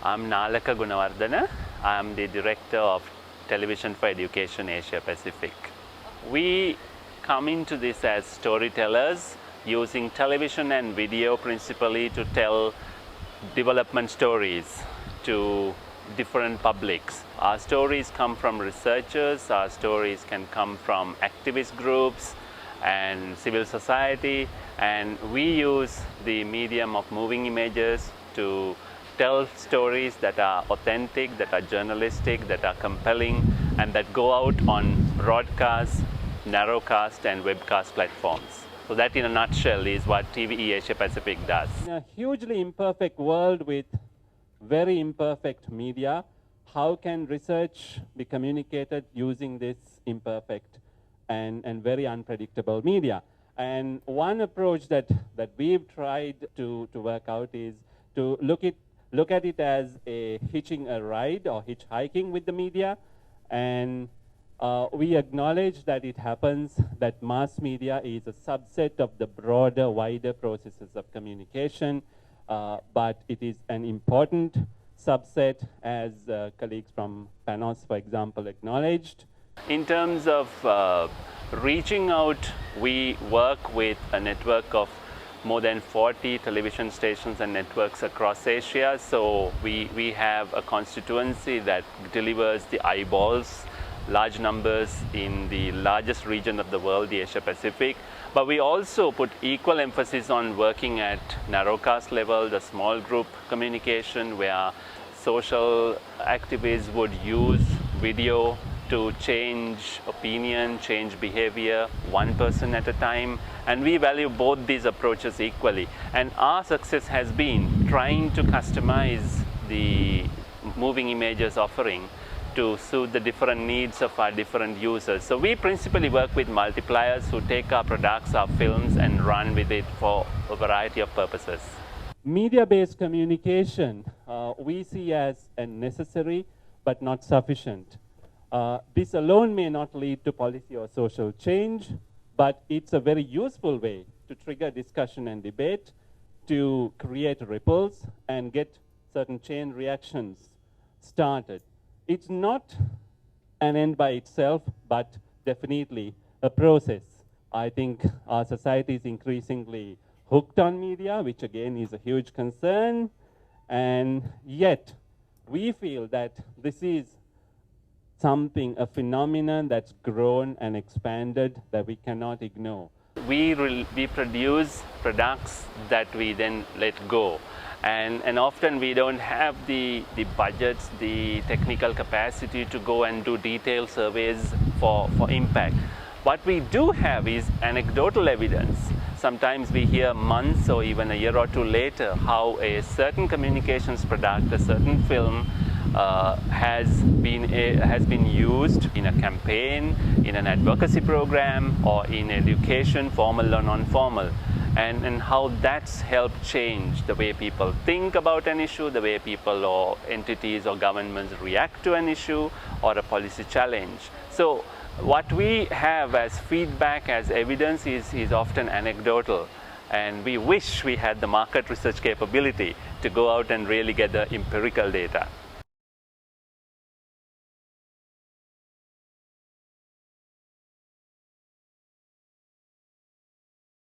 I'm Nalaka Gunawardana. I'm the Director of Television for Education Asia Pacific. We come into this as storytellers using television and video principally to tell development stories to different publics. Our stories come from researchers, our stories can come from activist groups and civil society, and we use the medium of moving images to tell stories that are authentic, that are journalistic, that are compelling, and that go out on broadcast, narrowcast and webcast platforms. So that in a nutshell is what TVE Asia Pacific does. In a hugely imperfect world with very imperfect media, how can research be communicated using this imperfect and very unpredictable media? And one approach that we've tried to work out is to look at it as a hitching a ride or hitchhiking with the media. And we acknowledge that it happens that mass media is a subset of the broader, wider processes of communication, but it is an important subset, as colleagues from PANOS, for example, acknowledged. In terms of reaching out, we work with a network of more than 40 television stations and networks across Asia. So we have a constituency that delivers the eyeballs, large numbers in the largest region of the world, the Asia Pacific. But we also put equal emphasis on working at narrowcast level, the small group communication, where social activists would use video to change opinion, change behavior, one person at a time. And we value both these approaches equally. And our success has been trying to customize the moving images offering to suit the different needs of our different users. So we principally work with multipliers who take our products, our films, and run with it for a variety of purposes. Media-based communication we see as a necessary but not sufficient. This alone may not lead to policy or social change, but it's a very useful way to trigger discussion and debate, to create ripples and get certain chain reactions started. It's not an end by itself, but definitely a process. I think our society is increasingly hooked on media, which again is a huge concern, and yet we feel that this is something, a phenomenon that's grown and expanded that we cannot ignore. We produce products that we then let go. And often we don't have the budgets, the technical capacity to go and do detailed surveys for impact. What we do have is anecdotal evidence. Sometimes we hear months or even a year or two later how a certain communications product, a certain film, has been used in a campaign, in an advocacy program, or in education, formal or non-formal, and how that's helped change the way people think about an issue, the way people or entities or governments react to an issue or a policy challenge. So what we have as feedback, as evidence is often anecdotal, and we wish we had the market research capability to go out and really get the empirical data.